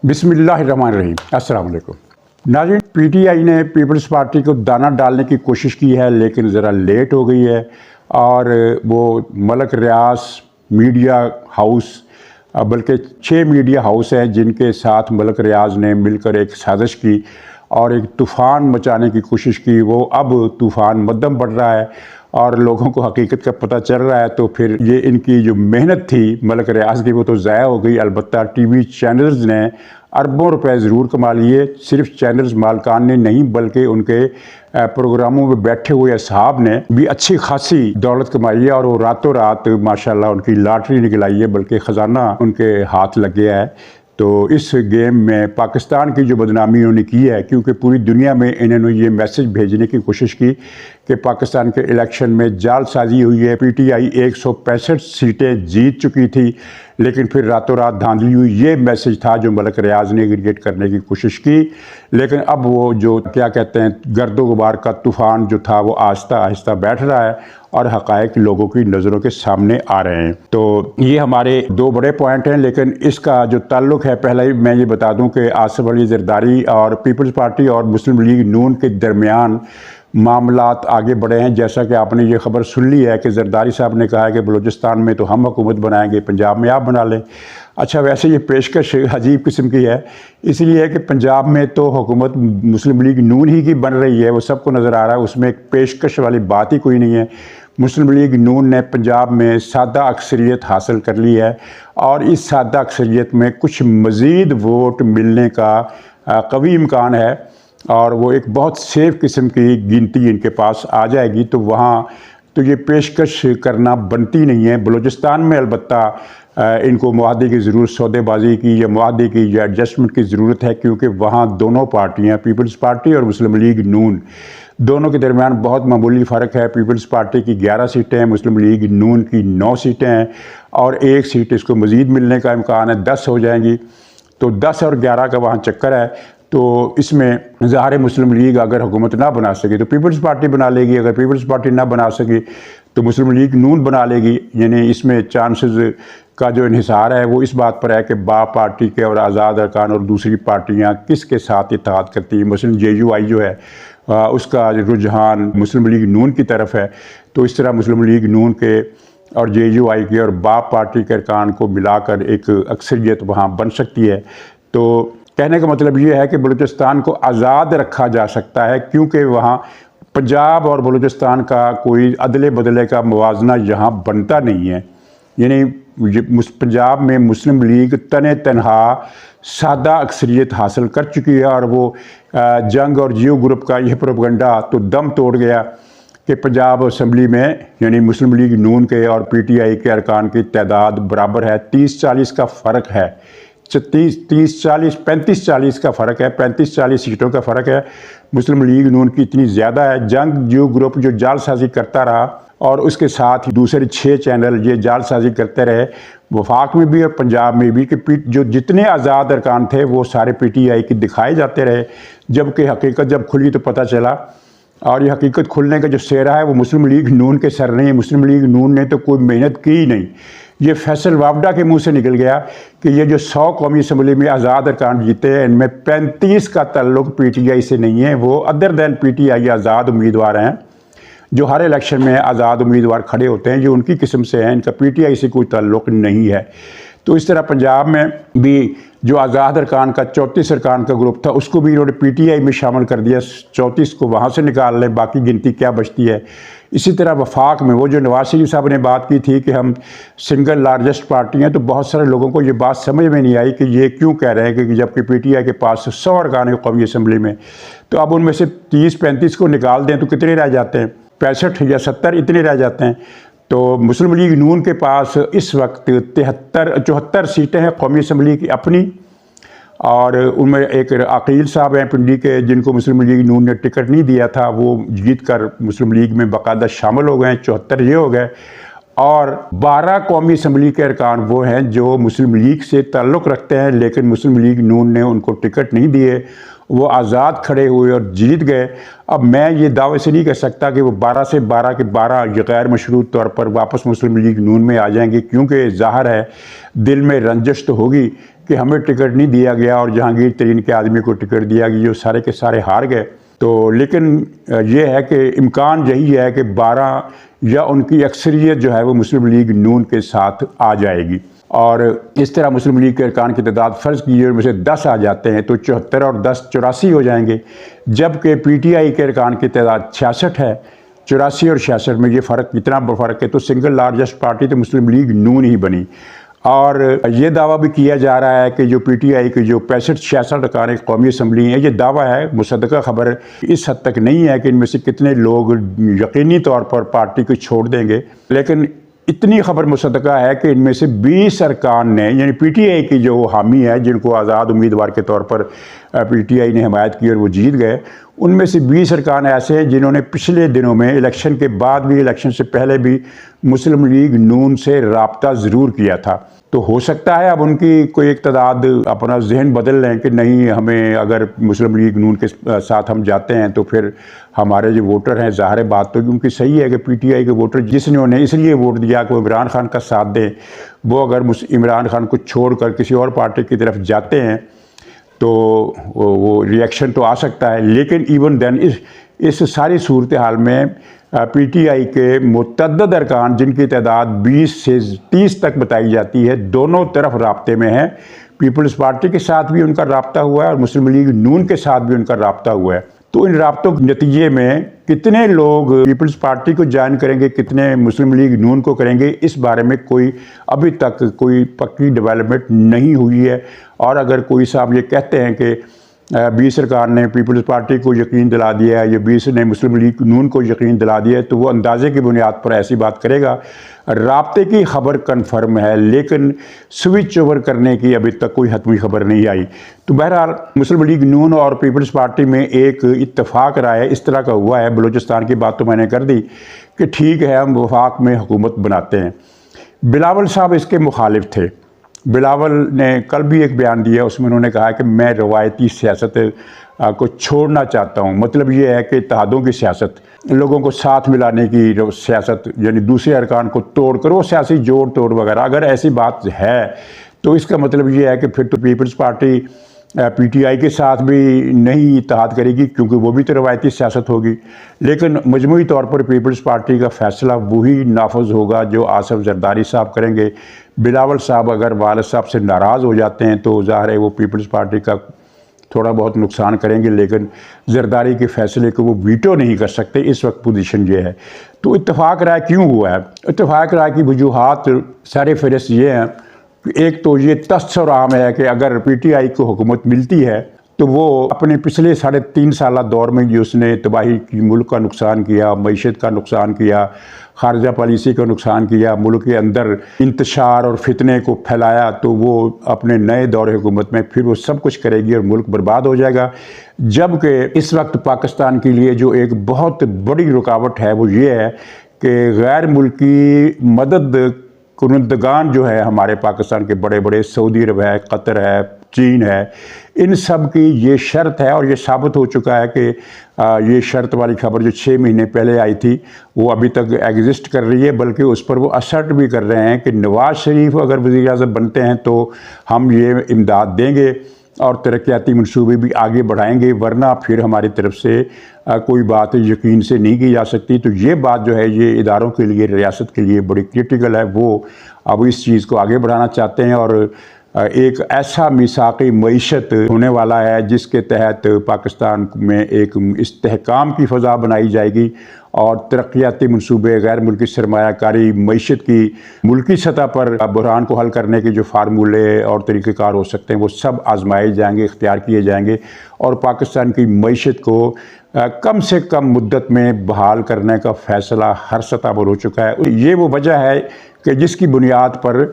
बिस्मिल्लाहिर्रहमानिर्रहीम। अस्सलाम वालेकुम नाज़रीन, पीटीआई ने पीपल्स पार्टी को दाना डालने की कोशिश की है, लेकिन ज़रा लेट हो गई है। और वो मलक रियास मीडिया हाउस, बल्कि 6 मीडिया हाउस हैं जिनके साथ मलक रियाज ने मिलकर एक साजिश की और एक तूफ़ान मचाने की कोशिश की। वो अब तूफ़ान मध्यम बढ़ रहा है और लोगों को हकीकत का पता चल रहा है। तो फिर ये इनकी जो मेहनत थी मलक रियाज की, वो तो ज़ाया हो गई। अलबत्ता टीवी चैनल्स ने अरबों रुपए ज़रूर कमा लिए। सिर्फ चैनल्स मालकान ने नहीं, बल्कि उनके प्रोग्रामों में बैठे हुए असहाब ने भी अच्छी खासी दौलत कमाई है। और वो रातों रात माशाल्लाह उनकी लॉटरी निकल आई है, बल्कि ख़जाना उनके हाथ लग गया है। तो इस गेम में पाकिस्तान की जो बदनामी उन्होंने की है, क्योंकि पूरी दुनिया में इन्होंने ये मैसेज भेजने की कोशिश की कि पाकिस्तान के इलेक्शन में जालसाजी हुई है। पीटीआई 165 सीटें जीत चुकी थी, लेकिन फिर रातों रात धांधली हुई। ये मैसेज था जो मलक रियाज ने क्रिएट करने की कोशिश की। लेकिन अब वो जो क्या कहते हैं गर्दो गुबार का तूफ़ान जो था, वो आहिस्ता आहिस्ता बैठ रहा है और हक़ाइक़ लोगों की नज़रों के सामने आ रहे हैं। तो ये हमारे 2 बड़े पॉइंट हैं, लेकिन इसका जो ताल्लुक़ है, पहले ही मैं ये बता दूं कि आसिफ अली ज़रदारी और पीपल्स पार्टी और मुस्लिम लीग नून के दरमियान मामलात आगे बढ़े हैं। जैसा कि आपने ये खबर सुन ली है कि ज़रदारी साहब ने कहा है कि बलूचिस्तान में तो हम हुकूमत बनाएंगे, पंजाब में आप बना लें। अच्छा, वैसे ये पेशकश अजीब किस्म की है, इसलिए है कि पंजाब में तो हुकूमत मुस्लिम लीग नून ही की बन रही है, वो सबको नज़र आ रहा है। उसमें एक पेशकश वाली बात ही कोई नहीं है। मुस्लिम लीग नून ने पंजाब में सादा अक्सरियत हासिल कर ली है और इस सादा अक्सरियत में कुछ मज़ीद वोट मिलने का कवी इम्कान है और वो एक बहुत सेफ किस्म की गिनती इनके पास आ जाएगी। तो वहाँ तो ये पेशकश करना बनती नहीं है। बलूचिस्तान में अलबत्ता इनको मुआहदे की ज़रूरत, सौदेबाजी की या मुआहदे की या एडजस्टमेंट की ज़रूरत है, क्योंकि वहाँ दोनों पार्टियाँ, पीपल्स पार्टी और मुस्लिम लीग नून, दोनों के दरमियान बहुत मामूली फ़र्क है। पीपल्स पार्टी की 11 सीटें हैं, मुस्लिम लीग नून की 9 सीटें हैं और 1 सीट इसको मज़ीद मिलने का इम्कान है, 10 हो जाएंगी। तो 10 और 11 का वहाँ चक्कर है। तो इसमें ज़ाहिर मुस्लिम लीग अगर हुकूमत ना बना सके तो पीपल्स पार्टी बना लेगी, अगर पीपल्स पार्टी ना बना सकी तो मुस्लिम लीग नून बना लेगी। यानी इसमें चांसेस का जो इन्हिसार है वो इस बात पर है कि बाप पार्टी के और आज़ाद अरकान और दूसरी पार्टियां किसके साथ इत्तेहाद करती हैं। मसलन JUI जो है उसका रुझान मुस्लिम लीग नून की तरफ है। तो इस तरह मुस्लिम लीग नून के और JUI के और बाप पार्टी के अरकान को मिलाकर एक अक्सरियत वहाँ बन सकती है। तो कहने का मतलब ये है कि बलूचिस्तान को आज़ाद रखा जा सकता है, क्योंकि वहाँ पंजाब और बलूचिस्तान का कोई अदले बदले का मुवाजना यहाँ बनता नहीं है। यानी पंजाब में मुस्लिम लीग तने तनहा सादा अक्सरियत हासिल कर चुकी है और वो जंग और जियो ग्रुप का यह प्रोपगंडा तो दम तोड़ गया कि पंजाब असम्बली में यानी मुस्लिम लीग नून के और PTI के अरकान की तादाद बराबर है। 30-40 का फ़र्क है, 30-40 35-40 का फ़र्क है, 35-40 सीटों का फ़र्क है। मुस्लिम लीग नून की इतनी ज़्यादा है। जंग जियो ग्रुप जो जालसाजी करता रहा और उसके साथ ही दूसरे 6 चैनल ये जालसाजी करते रहे, वफाक में भी और पंजाब में भी, कि जो जितने आज़ाद अरकान थे वो सारे PTI की दिखाए जाते रहे। जबकि हकीकत जब खुली तो पता चला, और ये हकीकत खुलने का जो सेहरा है वो मुस्लिम लीग नून के सर नहीं है। मुस्लिम लीग नून ने तो कोई मेहनत की ही नहीं। ये फैसल वावडा के मुंह से निकल गया कि ये जो 100 कौमी असम्बली में आज़ाद अरकान जीते हैं, इनमें 35 का ताल्लुक PTI से नहीं है। वो अदर दैन PTI आज़ाद उम्मीदवार हैं जो हर इलेक्शन में आज़ाद उम्मीदवार खड़े होते हैं, जो उनकी किस्म से हैं, इनका PTI से कोई ताल्लुक नहीं है। तो इस तरह पंजाब में भी जो आज़ाद अरकान का 34 अरकान का ग्रुप था उसको भी इन्होंने PTI में शामिल कर दिया। 34 को वहाँ से निकाल लें, बाकी गिनती क्या बचती है। इसी तरह वफाक में वो जो नवाज शरीफ साहब ने बात की थी कि हम सिंगल लार्जेस्ट पार्टी हैं, तो बहुत सारे लोगों को ये बात समझ में नहीं आई कि ये क्यों कह रहे हैं कि जबकि PTI के पास 100 अरकान है कौमी असम्बली में। तो अब उनमें से 30-35 को निकाल दें तो कितने रह जाते हैं? 65 या 70 इतने रह जाते हैं। तो मुस्लिम लीग नून के पास इस वक्त 74 सीटें हैं कौमी असम्बली की अपनी, और उनमें एक अकील साहब हैं पिंडी के, जिनको मुस्लिम लीग नून ने टिकट नहीं दिया था, वो जीत कर मुस्लिम लीग में बाकायदा शामिल हो गए। 74 ये हो गए। और 12 कौमी असम्बली के अरकान वो हैं जो मुस्लिम लीग से ताल्लुक़ रखते हैं, लेकिन मुस्लिम लीग नून ने उनको टिकट नहीं दिए, वो आज़ाद खड़े हुए और जीत गए। अब मैं ये दावे से नहीं कह सकता कि वो 12 से 12 के 12 गैर मशरूत तौर पर वापस मुस्लिम लीग नून में आ जाएंगे, क्योंकि ज़ाहिर है दिल में रंजिश तो होगी कि हमें टिकट नहीं दिया गया और जहांगीर तरीन के आदमी को टिकट दिया गया, जो सारे के सारे हार गए। तो लेकिन ये है कि इम्कान यही है कि 12 या उनकी अक्सरियत जो है वो मुस्लिम लीग नून के साथ आ जाएगी, और इस तरह मुस्लिम लीग के अरकान की तादाद फ़र्ज़ कीजिए में से 10 आ जाते हैं तो 74 और 10 84 हो जाएंगे, जबकि PTI के अरकान की तादाद 66 है। 84 और 66 में ये फ़र्क, इतना फ़र्क है, तो सिंगल लार्जेस्ट पार्टी तो मुस्लिम लीग नून ही बनी। और ये दावा भी किया जा रहा है कि जो PTI की जो 65-66 अरकान कौमी असम्बली हैं, ये दावा है, मुसद्दक़ा खबर इस हद तक नहीं है कि इनमें से कितने लोग यकीनी तौर पर पार्टी को छोड़ देंगे, लेकिन इतनी खबर मुसद्दक़ा है कि इनमें से 20 अरकान ने, यानी PTI की जो हामी है, जिनको आज़ाद उम्मीदवार के तौर पर PTI ने हमायत की और वो जीत गए, उनमें से 20 अरकान ऐसे हैं जिन्होंने पिछले दिनों में इलेक्शन के बाद भी, इलेक्शन से पहले भी मुस्लिम लीग नून से राब्ता ज़रूर किया था। तो हो सकता है अब उनकी कोई एक तादाद अपना जहन बदल लें कि नहीं, हमें अगर मुस्लिम लीग नून के साथ हम जाते हैं तो फिर हमारे जो वोटर हैं, ज़ाहिर बात तो उनकी सही है कि PTI के वोटर जिन्होंने इसलिए वोट दिया कि वो इमरान खान का साथ दें, वो अगर इमरान खान को छोड़कर किसी और पार्टी की तरफ जाते हैं तो वो रिएक्शन तो आ सकता है। लेकिन इवन देन इस सारी सूरत हाल में PTI के मुतअद्दिद अरकान, जिनकी तादाद 20 से 30 तक बताई जाती है, दोनों तरफ राब्ते में है। पीपल्स पार्टी के साथ भी उनका राब्ता हुआ है और मुस्लिम लीग नून के साथ भी उनका राब्ता हुआ है। तो इन राब्तों के नतीजे में कितने लोग पीपल्स पार्टी को ज्वाइन करेंगे, कितने मुस्लिम लीग नून को करेंगे, इस बारे में कोई अभी तक कोई पक्की डेवलपमेंट नहीं हुई है। और अगर कोई साहब ये कहते हैं कि 20 अरकान ने पीपल्स पार्टी को यकीन दिला दिया है, या 20 ने मुस्लिम लीग नून को यकीन दिला दिया है, तो वो अंदाजे की बुनियाद पर ऐसी बात करेगा। राब्ते की खबर कन्फर्म है, लेकिन स्विच ओवर करने की अभी तक कोई हतमी खबर नहीं आई। तो बहरहाल मुस्लिम लीग नून और पीपल्स पार्टी में एक इत्तफाक राय इस तरह का हुआ है। बलूचिस्तान की बात तो मैंने कर दी कि ठीक है, हम वफाक में हुकूमत बनाते हैं। बिलावल साहब इसके मुखालिफ थे। बिलावल ने कल भी एक बयान दिया, उसमें उन्होंने कहा कि मैं रवायती सियासत को छोड़ना चाहता हूँ। मतलब ये है कि इत्तेहादों की सियासत, लोगों को साथ मिलाने की सियासत, यानी दूसरे अरकान को तोड़कर वो सियासी जोड़ तोड़ वगैरह, अगर ऐसी बात है तो इसका मतलब ये है कि फिर तो पीपल्स पार्टी PTI के साथ भी नहीं इत्तेहाद करेगी, क्योंकि वो भी तो रवायती सियासत होगी। लेकिन मजमूई तौर पर पीपल्स पार्टी का फ़ैसला वही नाफज होगा जो आसिफ जरदारी साहब करेंगे। बिलावल साहब अगर वालिद साहब से नाराज़ हो जाते हैं तो ज़ाहिर है वो पीपल्स पार्टी का थोड़ा बहुत नुकसान करेंगे, लेकिन जरदारी के फ़ैसले को वो वीटो नहीं कर सकते। इस वक्त पोजीशन ये है। तो इत्तेफाक राय क्यों हुआ है? इत्तेफाक राय की वजूहात सारे फहरिस्त ये हैं। एक तो ये तस्वर आम है कि अगर PTI को हुकूमत मिलती है तो वो अपने पिछले 3.5 साल दौर में जो उसने तबाही की, मुल्क का नुकसान किया, मईशत का नुकसान किया, खारजा पॉलिसी का नुकसान किया, मुल्क के अंदर इंतशार और फितने को फैलाया, तो वो अपने नए दौर हुकूमत में फिर वो सब कुछ करेगी और मुल्क बर्बाद हो जाएगा। जबकि इस वक्त पाकिस्तान के लिए जो एक बहुत बड़ी रुकावट है वो ये है कि गैर मुल्की मदद कुनदगान जो है हमारे पाकिस्तान के बड़े बड़े, सऊदी अरब है, कतर है, चीन है, इन सब की ये शर्त है। और ये साबित हो चुका है कि ये शर्त वाली खबर जो 6 महीने पहले आई थी वो अभी तक एग्जिस्ट कर रही है, बल्कि उस पर वो असर्ट भी कर रहे हैं कि नवाज़ शरीफ अगर वज़ीर-ए-आज़म बनते हैं तो हम ये इमदाद देंगे और तरक्याती मनसूबे भी आगे बढ़ाएंगे, वरना फिर हमारी तरफ से कोई बात यकीन से नहीं की जा सकती। तो ये बात जो है ये इदारों के लिए, रियासत के लिए बड़ी क्रिटिकल है। वो अब इस चीज़ को आगे बढ़ाना चाहते हैं और एक ऐसा मिसाक़ी मईशत होने वाला है जिसके तहत पाकिस्तान में एक इस्तेहकाम की फ़ज़ा बनाई जाएगी और तरक्याती मनसूबे, गैर मुल्की सरमायाकारी, मईशत की मुल्की सतह पर बहरान को हल करने के जो फार्मूले और तरीक़ेकार हो सकते हैं वो सब आजमाए जाएंगे, इख्तियार किए जाएंगे और पाकिस्तान की मईशत को कम से कम मुद्दत में बहाल करने का फ़ैसला हर सतह पर हो चुका है। ये वो वजह है कि जिसकी बुनियाद पर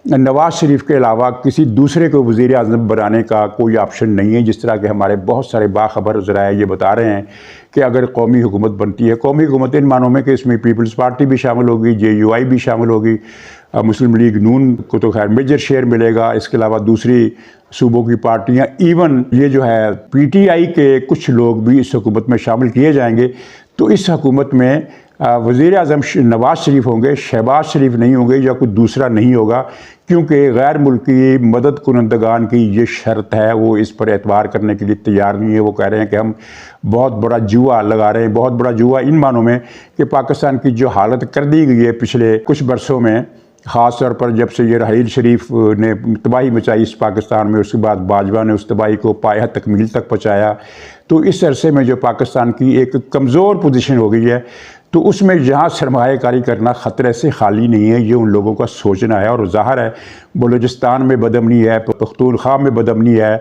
नवाज़ शरीफ के अलावा किसी दूसरे को वज़ीर-ए-आज़म बनाने का कोई ऑप्शन नहीं है। जिस तरह के हमारे बहुत सारे बाखबर ज़राए ये बता रहे हैं कि अगर कौमी हुकूमत बनती है, कौमी हुकूमत इन मानों में कि इसमें पीपल्स पार्टी भी शामिल होगी, JUI भी शामिल होगी, मुस्लिम लीग नून को तो खैर मेजर शेयर मिलेगा, इसके अलावा दूसरी सूबों की पार्टियां, इवन ये जो है PTI के कुछ लोग भी इस हुकूमत में शामिल किए जाएंगे। तो इस हुकूमत में वज़ीर आज़म नवाज़ शरीफ होंगे, शहबाज शरीफ नहीं होंगे या कोई दूसरा नहीं होगा, क्योंकि गैर मुल्की मदद कुनंदगान की ये शर्त है, वो इस पर एतबार करने के लिए तैयार नहीं है। वो कह रहे हैं कि हम बहुत बड़ा जुआ लगा रहे हैं, बहुत बड़ा जुआ इन मानों में कि पाकिस्तान की जो हालत कर दी गई है पिछले कुछ बरसों में, ख़ास तौर पर जब से ये रहील शरीफ ने तबाही मचाई इस पाकिस्तान में, उसके बाद बाजवा ने उस तबाही को पाया तकमील तक पहुँचाया, तो इस अरसे में जो पाकिस्तान की एक कमज़ोर पोजीशन हो गई है, तो उसमें जहाँ सरमायाकारी करना ख़तरे से खाली नहीं है, ये उन लोगों का सोचना है। और ज़ाहिर है बलूचिस्तान में बदअमनी है, पख्तूनख्वा में बदअमनी है,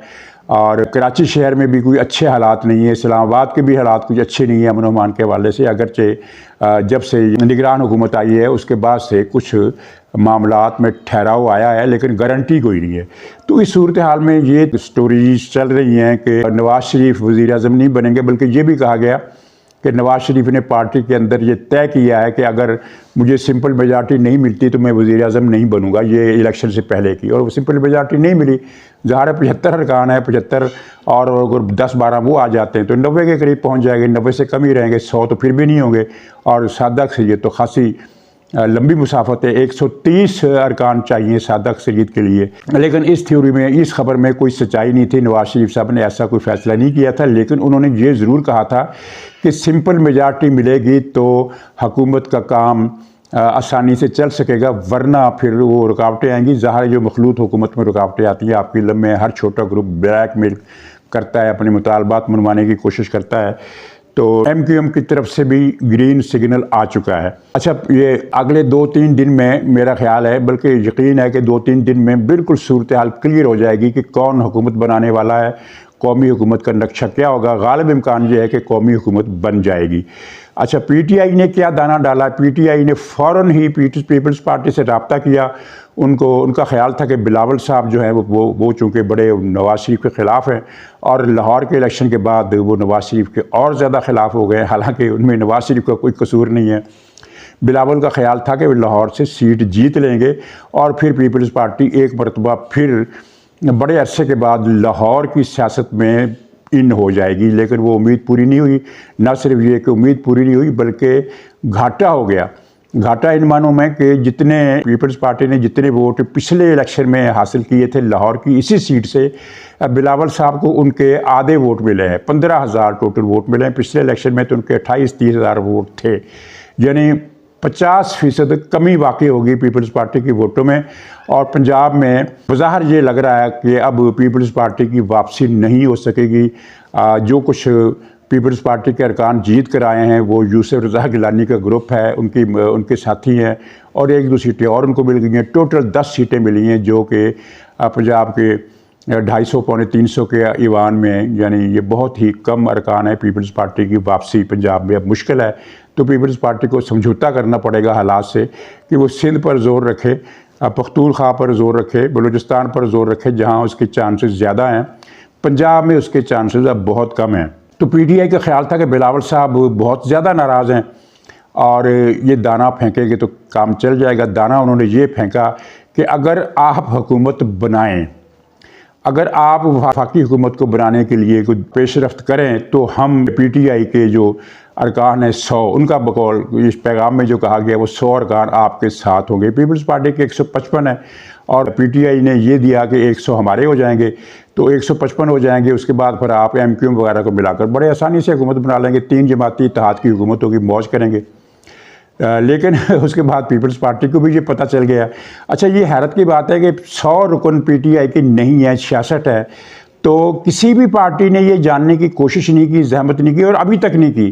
और कराची शहर में भी कोई अच्छे हालात नहीं है, इस्लामाबाद के भी हालात कुछ अच्छे नहीं है अमन अमान के हवाले से। अगरचे जब से निगरान हुकूमत आई है उसके बाद से कुछ मामलात में ठहराव आया है, लेकिन गारंटी कोई नहीं है। तो इस सूरत हाल में ये स्टोरीज चल रही हैं कि नवाज़ शरीफ वज़ीर आज़म नहीं बनेंगे, बल्कि ये भी कहा गया कि नवाज़ शरीफ ने पार्टी के अंदर ये तय किया है कि अगर मुझे सिंपल मेजॉरिटी नहीं मिलती तो मैं वज़ीर आज़म नहीं बनूंगा, ये इलेक्शन से पहले की। और वो सिंपल मेजॉरिटी नहीं मिली, ज़ाहिर है 75 अरकान है, 75 और अगर 10-12 वो आ जाते हैं तो 90 के करीब पहुंच जाएंगे, 90 से कम ही रहेंगे, 100 तो फिर भी नहीं होंगे। और सादा अक्सरियत तो खासी लंबी मुसाफत है, 130 अरकान चाहिए सादा अक्सरियत के लिए। लेकिन इस थ्योरी में, इस खबर में कोई सच्चाई नहीं थी। नवाज़ शरीफ साहब ने ऐसा कोई फैसला नहीं किया था, लेकिन उन्होंने ये ज़रूर कहा था कि सिंपल मेजॉरिटी मिलेगी तो हुकूमत का काम आसानी से चल सकेगा, वरना फिर वो रुकावटें आएंगी। ज़ाहिर जो मखलूत हुकूमत में रुकावटें आती हैं, आपकी इल्म में हर छोटा ग्रुप ब्लैकमेल करता है, अपने मुतालबात मनवाने की कोशिश करता है। तो MQM की तरफ से भी ग्रीन सिग्नल आ चुका है। अच्छा, ये अगले 2-3 दिन में मेरा ख्याल है, बल्कि यकीन है कि 2-3 दिन में बिल्कुल सूरत हाल क्लियर हो जाएगी कि कौन हुकूमत बनाने वाला है, कौमी हुकूमत का नक्शा क्या होगा। गालिब इम्कान ये है कि कौमी हुकूमत बन जाएगी। अच्छा, PTI ने क्या दाना डाला? PTI ने फ़ौरन ही पीपल्स पार्टी से रब्ता किया। उनका ख्याल था कि बिलावल साहब जो हैं वो चूँकि बड़े नवाज़ शरीफ के ख़िलाफ़ हैं, और लाहौर के इलेक्शन के बाद वो नवाज़ शरीफ के और ज़्यादा ख़िलाफ़ हो गए, हालांकि उनमें नवाज़ शरीफ का कोई कसूर नहीं है। बिलावल का ख्याल था कि वे लाहौर से सीट जीत लेंगे और फिर पीपल्स पार्टी एक मरतबा फिर बड़े अरसे के बाद लाहौर की सियासत में इन हो जाएगी। लेकिन वो उम्मीद पूरी नहीं हुई। न सिर्फ ये कि उम्मीद पूरी नहीं हुई, बल्कि घाटा हो गया। घाटा इन मानों में कि जितने पीपल्स पार्टी ने जितने वोट पिछले इलेक्शन में हासिल किए थे लाहौर की इसी सीट से, बिलावल साहब को उनके आधे वोट मिले हैं। 15,000 टोटल वोट मिले हैं। पिछले इलेक्शन में तो उनके 28-30 हज़ार वोट थे, यानी 50% कमी वाकई होगी पीपल्स पार्टी की वोटों में। और पंजाब में बज़ाहिर ये लग रहा है कि अब पीपल्स पार्टी की वापसी नहीं हो सकेगी। जो कुछ पीपल्स पार्टी के अरकान जीत कर आए हैं वो यूसुफ रज़ा गिलानी का ग्रुप है, उनके साथी हैं, और 1-2 सीटें और उनको मिल गई हैं। टोटल 10 सीटें मिली हैं, जो कि पंजाब के 250-300 के ईवान में, यानी ये बहुत ही कम अरकान है। पीपल्स पार्टी की वापसी पंजाब में अब मुश्किल है, तो पीपल्स पार्टी को समझौता करना पड़ेगा हालात से कि वो सिंध पर ज़ोर रखे, पख्तूनख्वा पर ज़ोर रखे, बलूचिस्तान पर ज़ोर रखे जहाँ उसके चांसेस ज़्यादा हैं। पंजाब में उसके चांसेस अब बहुत कम हैं। तो PTI का ख्याल था कि बिलावल साहब बहुत ज़्यादा नाराज़ हैं और ये दाना फेंकेंगे तो काम चल जाएगा। दाना उन्होंने ये फेंका कि अगर आप हुकूमत बनाएं, अगर आप वफाकी हुकूमत को बनाने के लिए कुछ पेशरफ्त करें, तो हम PTI के जो अरकान है 100, उनका बकौल इस पैगाम में जो कहा गया वो 100 अरकान आपके साथ होंगे। पीपल्स पार्टी के 155 है और PTI ने ये दिया कि 100 हमारे हो जाएंगे, तो 155 हो जाएंगे। उसके बाद फिर आप MQM वगैरह को मिलाकर बड़े आसानी से हुकूमत बना लेंगे। 3 जमाती इत्तेहाद की हुकूमत होगी, मौज करेंगे। लेकिन उसके बाद पीपल्स पार्टी को भी ये पता चल गया। अच्छा, ये हैरत की बात है कि 100 रुकन PTI की नहीं है, 66 है। तो किसी भी पार्टी ने ये जानने की कोशिश नहीं की, जहमत नहीं की, और अभी तक नहीं की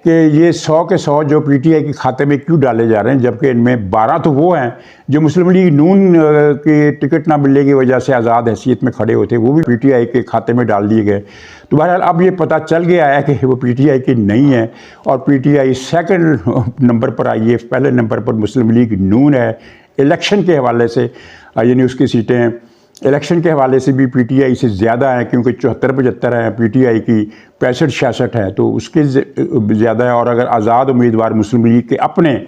कि ये 100 के 100 जो PTI के खाते में क्यों डाले जा रहे हैं, जबकि इनमें 12 तो वो हैं जो मुस्लिम लीग नून की टिकट ना मिलने की वजह से आज़ाद हैसियत में खड़े होते, वो भी PTI के खाते में डाल दिए गए। तो बहरहाल अब ये पता चल गया है कि वो PTI की नहीं है और PTI सेकंड नंबर पर आई है। पहले नंबर पर मुस्लिम लीग नून है। इलेक्शन के हवाले से, यानी उसकी सीटें इलेक्शन के हवाले से भी PTI से ज़्यादा है, क्योंकि 74-75 हैं, PTI की 65-66 है, तो उसके ज़्यादा है। और अगर आज़ाद उम्मीदवार मुस्लिम लीग के अपने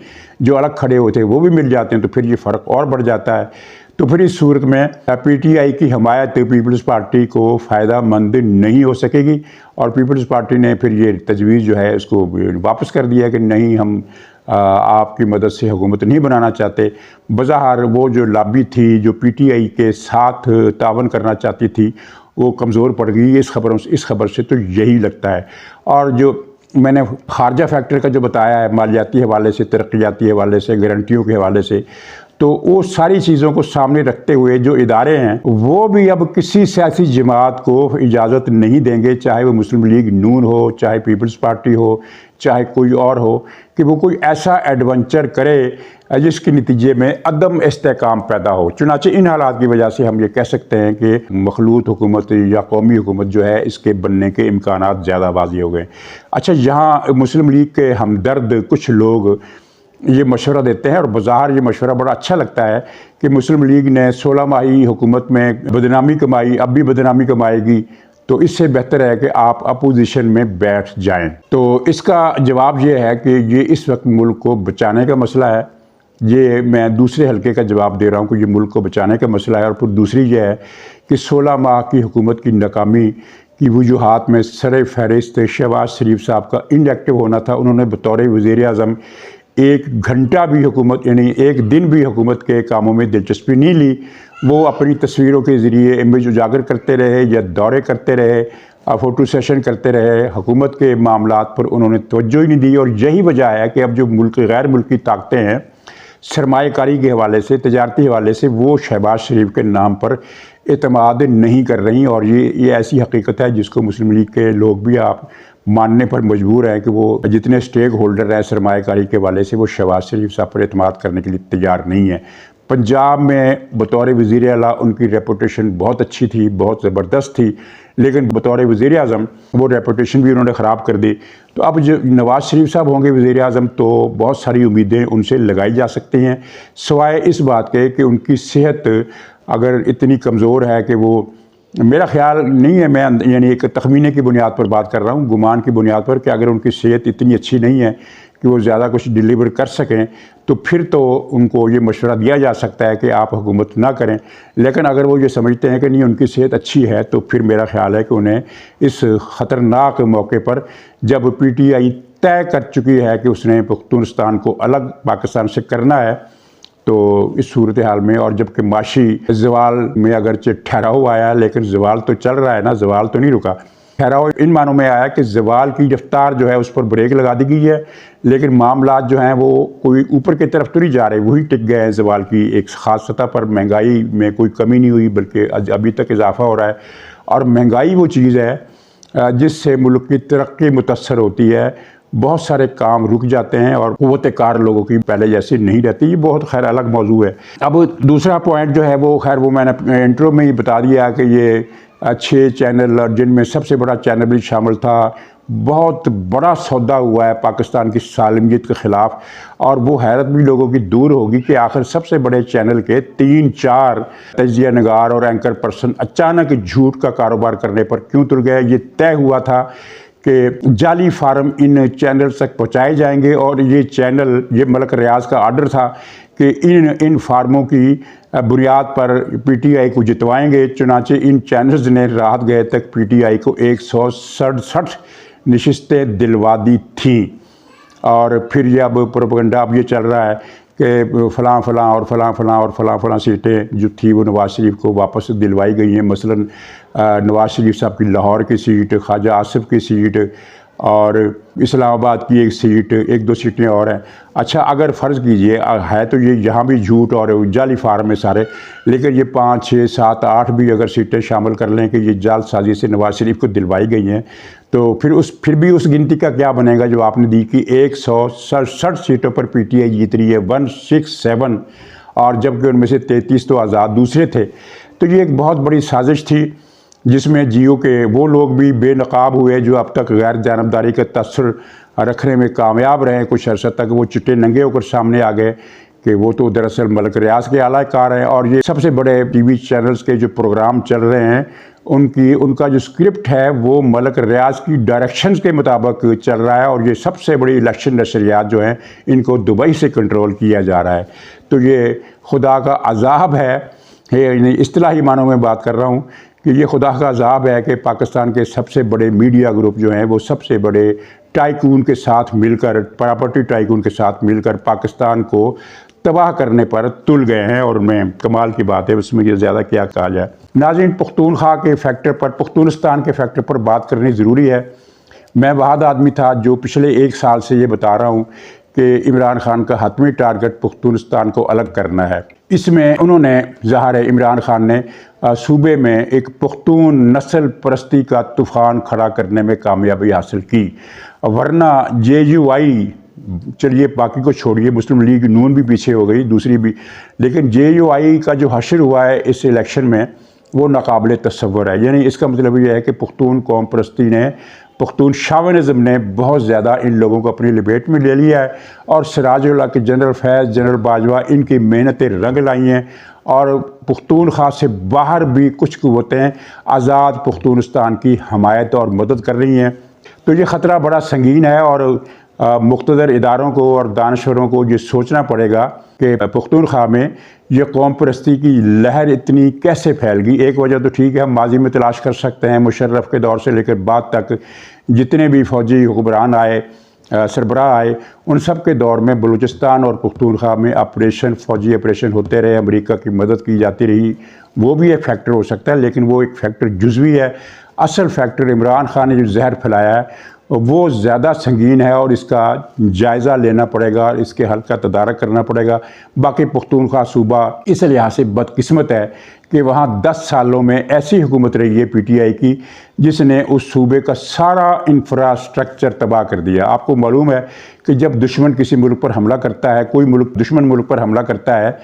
जो अलग खड़े होते हैं वो भी मिल जाते हैं तो फिर ये फ़र्क और बढ़ जाता है। तो फिर इस सूरत में पीटीआई की हमायत पीपल्स पार्टी को फ़ायदा मंद नहीं हो सकेगी और पीपल्स पार्टी ने फिर ये तजवीज़ जो है उसको वापस कर दिया कि नहीं, हम आपकी मदद से हुकूमत नहीं बनाना चाहते। बज़ाहिर वो जो लॉबी थी जो पीटीआई के साथ तावन करना चाहती थी वो कमज़ोर पड़ गई इस खबर से तो यही लगता है। और जो मैंने खारजा फैक्टर का जो बताया है, मालियाती हवाले से, तरक्याती हवाले से, गारंटियों के हवाले से, तो वो सारी चीज़ों को सामने रखते हुए जो इदारे हैं वो भी अब किसी सियासी जमात को इजाज़त नहीं देंगे, चाहे वो मुस्लिम लीग नून हो, चाहे पीपल्स पार्टी हो, चाहे कोई और हो, कि वो कोई ऐसा एडवेंचर करे जिसके नतीजे में अदम इस्तेहकाम पैदा हो। चुनांचे इन हालात की वजह से हम ये कह सकते हैं कि मखलूत हुकूमत या कौमी हुकूमत जो है इसके बनने के इम्कानात ज़्यादा वाज़ी हो गए। अच्छा, यहाँ मुस्लिम लीग के हमदर्द कुछ लोग ये मशवरा देते हैं और बज़ाहिर ये मशवरा बड़ा अच्छा लगता है कि मुस्लिम लीग ने 16 माही हुकूमत में बदनामी कमाई, अब भी बदनामी कमाएगी, तो इससे बेहतर है कि आप अपोजिशन में बैठ जाएं। तो इसका जवाब ये है कि ये इस वक्त मुल्क को बचाने का मसला है। ये मैं दूसरे हल्के का जवाब दे रहा हूँ कि ये मुल्क को बचाने का मसला है। और फिर दूसरी ये है कि 16 माह की हुकूमत की नाकामी की वजूहात में सर फहरिस्त शहबाज शरीफ साहब का इनएक्टिव होना था। उन्होंने बतौर वज़ीर-ए-आज़म 1 घंटा भी हुकूमत यानी 1 दिन भी हुकूमत के कामों में दिलचस्पी नहीं ली। वो अपनी तस्वीरों के ज़रिए इमेज उजागर करते रहे या दौरे करते रहे, फ़ोटो सेशन करते रहे, हुकूमत के मामलात पर उन्होंने तवज्जो ही नहीं दी। और यही वजह है कि अब जो मुल्क गैर मुल्की ताकतें हैं सरमाएकारी के हवाले से, तजारती हवाले से, वो शहबाज शरीफ के नाम पर एतमाद नहीं कर रही। और ये ऐसी हकीकत है जिसको मुस्लिम लीग के लोग भी आप मानने पर मजबूर हैं कि वो जितने स्टेक होल्डर हैं सरमाएकारी के हवाले से वो शहबाज शरीफ साहब पर एतमाद करने के लिए तैयार नहीं है। पंजाब में बतौर वज़ीर आला उनकी रेपुटेशन बहुत अच्छी थी, बहुत ज़बरदस्त थी, लेकिन बतौर वज़ीर आज़म वो रेपुटेशन भी उन्होंने ख़राब कर दी। तो अब जो नवाज़ शरीफ साहब होंगे वज़ीर आज़म तो बहुत सारी उम्मीदें उनसे लगाई जा सकती हैं, सिवाय इस बात के कि उनकी सेहत अगर इतनी कमज़ोर है कि वो, मेरा ख्याल नहीं है, मैं यानी एक तखमीने की बुनियाद पर बात कर रहा हूँ, गुमान की बुनियाद पर, कि अगर उनकी सेहत इतनी अच्छी नहीं है कि वो ज़्यादा कुछ डिलीवर कर सकें तो फिर तो उनको ये मशवरा दिया जा सकता है कि आप हुकूमत ना करें। लेकिन अगर वो ये समझते हैं कि नहीं उनकी सेहत अच्छी है तो फिर मेरा ख्याल है कि उन्हें इस ख़तरनाक मौके पर, जब पीटीआई तय कर चुकी है कि उसने पख्तूनस्तान को अलग पाकिस्तान से करना है, तो इस सूरत हाल में, और जबकि माशी ज़वाल में अगरचे ठहराव आया है लेकिन ज़वाल तो चल रहा है ना, ज़वाल तो नहीं रुका। ठहराव इन मानों में आया कि ज़वाल की रफ्तार जो है उस पर ब्रेक लगा दी गई है, लेकिन मामलात जो हैं वो कोई ऊपर की तरफ तो नहीं जा रहे, वही टिक गए हैं ज़वाल की एक ख़ास सतह पर। महंगाई में कोई कमी नहीं हुई बल्कि अभी तक इजाफ़ा हो रहा है। और महंगाई वो चीज़ है जिससे मुल्क की तरक्की मुतअस्सर होती है, बहुत सारे काम रुक जाते हैं और क़ुव्वत कार लोगों की पहले जैसी नहीं रहती। ये बहुत खैर अलग मौजू है। अब दूसरा पॉइंट जो है वो खैर वो मैंने इंट्रो में ही बता दिया कि ये 6 चैनल, और जिनमें सबसे बड़ा चैनल भी शामिल था, बहुत बड़ा सौदा हुआ है पाकिस्तान की सालमियत के ख़िलाफ़। और वो हैरत भी लोगों की दूर होगी कि आखिर सबसे बड़े चैनल के 3-4 तजिया नगार और एंकर पर्सन अचानक झूठ का कारोबार करने पर क्यों तुल गए। ये तय हुआ था कि जाली फार्म इन चैनल तक पहुँचाए जाएंगे और ये चैनल, ये मलक रियाज का आर्डर था कि इन फार्मों की बुनियाद पर पीटीआई को जितवाएंगे। चुनांचे इन चैनल्स ने राहत गए तक पीटीआई को 167 नशिस्तें दिलवा दी थीं। और फिर ये अब प्रोपेगेंडा अब ये चल रहा है कि फ़लाँ और फ़लाँ सीटें जो थी वो नवाज़ शरीफ को वापस दिलवाई गई हैं। मसलन नवाज़ शरीफ साहब की लाहौर की सीट, ख्वाजा आसिफ की सीट और इस्लामाबाद की एक सीट, 1-2 सीटें और हैं। अच्छा, अगर फ़र्ज़ कीजिए है तो ये यहाँ भी झूठ और जाली फार्म में सारे, लेकिन ये 5, 6, 7, 8 भी अगर सीटें शामिल कर लें कि ये जालसाजी से नवाज़ शरीफ को दिलवाई गई हैं, तो फिर भी उस गिनती का क्या बनेगा जो आपने दी कि 167 सीटों पर पीटीआई जीत रही है, 167, और जबकि उनमें से 33 तो आज़ाद दूसरे थे। तो ये एक बहुत बड़ी साजिश थी जिसमें जियो के वो लोग भी बेनकाब हुए जो अब तक गैर जानबदारी का तसर रखने में कामयाब रहे। कुछ अर्सा तक वो चिट्टे नंगे होकर सामने आ गए कि वो तो दरअसल मलक रियाज के आला कार हैं। और ये सबसे बड़े टीवी चैनल्स के जो प्रोग्राम चल रहे हैं उनका जो स्क्रिप्ट है वो मलक रियाज की डायरेक्शंस के मुताबिक चल रहा है। और ये सबसे बड़ी इलेक्शन नशरियात जो हैं इनको दुबई से कंट्रोल किया जा रहा है। तो ये खुदा का अज़ाब है है, इस्तिलाही मानों में बात कर रहा हूँ कि ये खुदा का अज़ाब है कि पाकिस्तान के सबसे बड़े मीडिया ग्रुप जो हैं वो सबसे बड़े टाइकून के साथ मिलकर, प्रॉपर्टी टाइकून के साथ मिलकर पाकिस्तान को तबाह करने पर तुल गए हैं। और मैं कमाल की बात है, उसमें ये ज़्यादा क्या कहा जाए। नाज़रीन, पुख्तूनख्वा के फैक्टर पर, पुख्तूनिस्तान के फैक्टर पर बात करनी ज़रूरी है। मैं वहाद आदमी था जो पिछले 1 साल से ये बता रहा हूँ कि इमरान खान का हतमी टारगेट पुख्तूनिस्तान को अलग करना है। इसमें उन्होंने, ज़ाहिर है इमरान खान ने सूबे में एक पुख्तून नस्ल परस्ती का तूफ़ान खड़ा करने में कामयाबी हासिल की, वरना JUI, चलिए बाकी को छोड़िए, मुस्लिम लीग नून भी पीछे हो गई, दूसरी भी, लेकिन JUI का जो हशर हुआ है इस इलेक्शन में वो नाकाबिल तसव्वुर है। यानी इसका मतलब ये है कि पुख्तून कौम परस्ती ने, पुख्तून शावनिज़म ने बहुत ज़्यादा इन लोगों को अपनी लपेट में ले लिया है। और सिराजुल्लाह के जनरल फैज़, जनरल बाजवा, इनकी मेहनतें रंग लाई हैं और पुख्तूनख्वा से बाहर भी कुछ क़ुव्वतें आज़ाद पुख्तूनिस्तान की हमायत और मदद कर रही हैं। तो ये ख़तरा बड़ा संगीन है और मुक़्तदर इदारों को और दानश्वरों को ये सोचना पड़ेगा कि पुख्तूनख्वा में ये कौम परस्ती की लहर इतनी कैसे फैल गई। एक वजह तो ठीक है, हम माजी में तलाश कर सकते हैं, मुशर्रफ के दौर से लेकर बाद तक जितने भी फ़ौजी हुक्मरान आए, सरबराह आए, उन सब के दौर में बलूचिस्तान और पुख्तूनख्वा में ऑपरेशन, फ़ौजी ऑपरेशन होते रहे, अमेरिका की मदद की जाती रही, वो भी एक फैक्टर हो सकता है, लेकिन वो एक फैक्टर जुज़वी है। असल फैक्टर इमरान खान ने जो जहर फैलाया है वो ज़्यादा संगीन है और इसका जायज़ा लेना पड़ेगा, इसके हल का तदारक करना पड़ेगा। बाकी पुख्तूनख्वा सूबा इस लिहाज से बदकिस्मत है कि वहाँ 10 सालों में ऐसी हुकूमत रही है PTI की जिसने उस सूबे का सारा इंफ्रास्ट्रक्चर तबाह कर दिया। आपको मालूम है कि जब दुश्मन किसी मुल्क पर हमला करता है, कोई मुल्क दुश्मन मुल्क पर हमला करता है,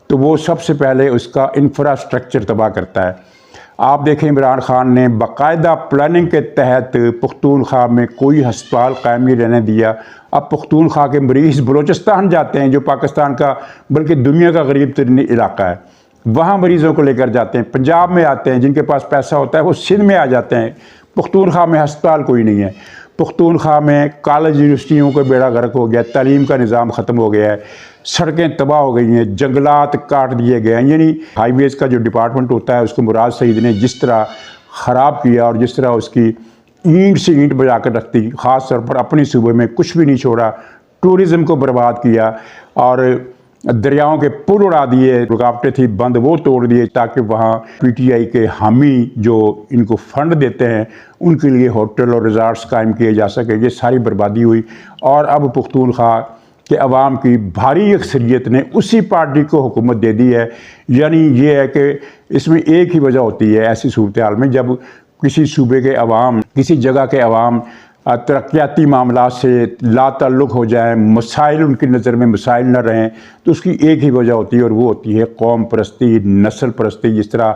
तो वो सबसे पहले उसका इंफ्रास्ट्रक्चर तबाह करता है। आप देखें, इमरान खान ने बाकायदा प्लानिंग के तहत पुख्तूनख्वा में कोई हस्पताल कायम नहीं रहने दिया। अब पुख्तूनख्वा के मरीज़ बलूचिस्तान जाते हैं, जो पाकिस्तान का बल्कि दुनिया का गरीब तरीन इलाका है, वहाँ मरीज़ों को लेकर जाते हैं। पंजाब में आते हैं, जिनके पास पैसा होता है वो सिंध में आ जाते हैं। पुख्तूनख्वा में हस्पताल कोई नहीं है। पुख्तूनख्वा में कॉलेज यूनिवर्सिटियों का बेड़ा गर्क हो गया, तालीम का निज़ाम ख़त्म हो गया है, सड़कें तबाह हो गई हैं, जंगलात काट दिए गए हैं। यानी हाईवेज़ का जो डिपार्टमेंट होता है उसको मुराद सईद ने जिस तरह ख़राब किया और जिस तरह उसकी ईंट से ईंट बजा कर रखती, ख़ास तौर पर अपने सूबे में कुछ भी नहीं छोड़ा, टूरिज़म को बर्बाद किया और दरियाओं के पुल उड़ा दिए, रुकावटें थी बंद वो तोड़ दिए ताकि वहाँ PTI के हामी जो इनको फ़ंड देते हैं उनके लिए होटल और रिज़ॉर्ट्स कायम किए जा सके। ये सारी बर्बादी हुई और अब पुख्तूनख्वा के अवाम की भारी अक्सरियत ने उसी पार्टी को हुकूमत दे दी है। यानी ये है कि इसमें एक ही वजह होती है ऐसी सूरत हाल में, जब किसी सूबे के अवाम, किसी जगह के अवाम तरक्याती मामला से लाताल्लुक़ हो जाए, मसाइल उनकी नज़र में मसाइल न रहें, तो उसकी एक ही वजह होती है और वो होती है कौम परस्ती, नस्ल परस्ती। जिस तरह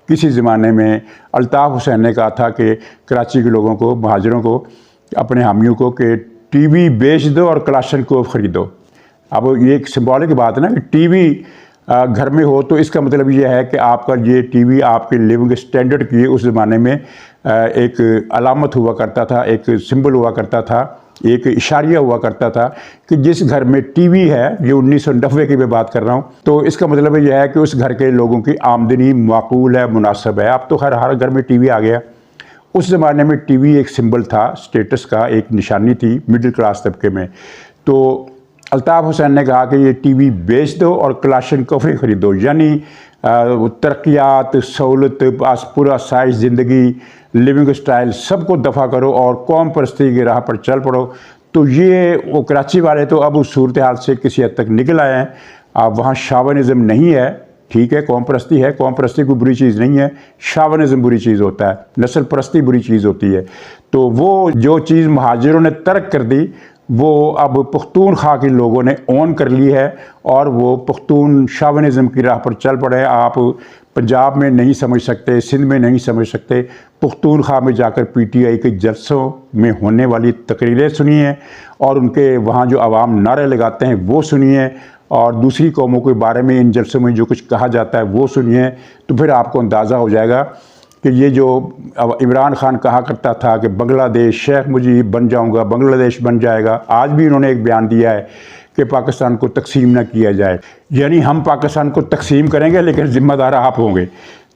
किसी ज़माने में अल्ताफ़ हुसैन ने कहा था कि कराची के लोगों को, महाजरों को, अपने हामियों को कि TV बेच दो और कलाशनकोव ख़रीदो। अब ये एक सिंबॉलिक बात है ना कि TV घर में हो तो इसका मतलब ये है कि आपका ये TV आपके लिविंग स्टैंडर्ड की उस ज़माने में एक अलामत हुआ करता था, एक सिंबल हुआ करता था, एक इशारिया हुआ करता था कि जिस घर में TV है, ये 1990 की मैं बात कर रहा हूँ, तो इसका मतलब यह है कि उस घर के लोगों की आमदनी माकूल है, मुनासिब है। अब तो हर घर में TV आ गया। उस ज़माने में TV एक सिंबल था, स्टेटस का एक निशानी थी मिडिल क्लास तबके में। तो अल्ताफ़ हुसैन ने कहा कि ये TV बेच दो और कलाशनकोव ख़रीदो, यानी तरक्यात, सहूलत, पूरा साइज ज़िंदगी, लिविंग स्टाइल सबको दफ़ा करो और कौम परस्ती की राह पर चल पड़ो। तो ये वो कराची वाले तो अब उस सूरत हाल से किसी हद तक निकल आए हैं। अब वहाँ शावनिज़म नहीं है, ठीक है, कौम परस्ती है, कौम परस्ती कोई बुरी चीज़ नहीं है, शावनिज़म बुरी चीज़ होता है, नस्ल परस्ती बुरी चीज़ होती है। तो वो जो चीज़ महाजिरों ने तर्क कर दी वो अब पुख्तूनख्वा के लोगों ने ऑन कर ली है और वो पुख्तून शावनिज़म की राह पर चल पड़े। आप पंजाब में नहीं समझ सकते, सिंध में नहीं समझ सकते, पुख्तूनख्वा में जाकर PTI के जलसों में होने वाली तकरीरें सुनिए और उनके वहाँ जो आवाम नारे लगाते हैं वो सुनिए और दूसरी कौमों के बारे में इन जलसों में जो कुछ कहा जाता है वो सुनिए। तो फिर आपको अंदाज़ा हो जाएगा कि ये जो इमरान खान कहा करता था कि बांग्लादेश, शेख मुजीब बन जाऊंगा, बांग्लादेश बन जाएगा, आज भी इन्होंने एक बयान दिया है कि पाकिस्तान को तकसीम ना किया जाए, यानी हम पाकिस्तान को तकसीम करेंगे लेकिन ज़िम्मेदार आप होंगे।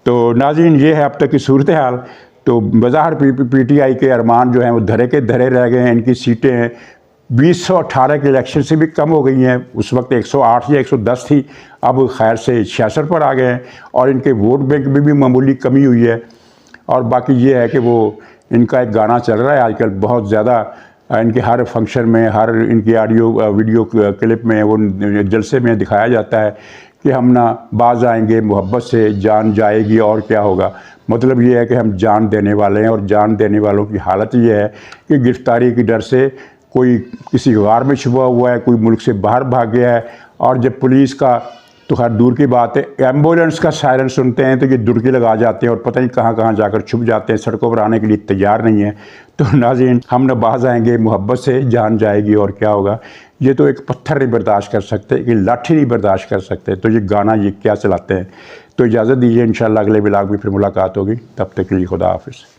तो नाज़रीन, ये है अब तक की सूरत हाल। तो बज़ाहिर PTI के अरमान जो हैं वो धरे के धरे रह गए हैं। इनकी सीटें 2018 के इलेक्शन से भी कम हो गई हैं। उस वक्त 108 या 110 थी, अब खैर से 66 पर आ गए हैं और इनके वोट बैंक में भी मामूली कमी हुई है। और बाकी ये है कि वो इनका एक गाना चल रहा है आजकल बहुत ज़्यादा, इनके हर फंक्शन में, हर इनकी ऑडियो वीडियो क्लिप में, वो जलसे में दिखाया जाता है कि हम ना बाज आएंगे मोहब्बत से, जान जाएगी और क्या होगा। मतलब ये है कि हम जान देने वाले हैं और जान देने वालों की हालत ये है कि गिरफ्तारी के डर से कोई किसी गार में छुपा हुआ है, कोई मुल्क से बाहर भाग गया है। और जब पुलिस का तो खैर दूर की बात है, एम्बुलेंस का सायरन सुनते हैं तो ये दुड़की लगा जाते हैं और पता नहीं कहाँ कहाँ जाकर छुप जाते हैं, सड़कों पर आने के लिए तैयार नहीं है। तो नाज़रीन, हम न बाज आएंगे मोहब्बत से, जान जाएगी और क्या होगा। ये तो एक पत्थर नहीं बर्दाश्त कर सकते, कि लाठी नहीं बर्दाश्त कर सकते, तो ये गाना ये क्या चलाते हैं। तो इजाज़त दीजिए, इंशाल्लाह अगले व्लॉग में फिर मुलाकात होगी। तब तक के लिए खुदा हाफिज़।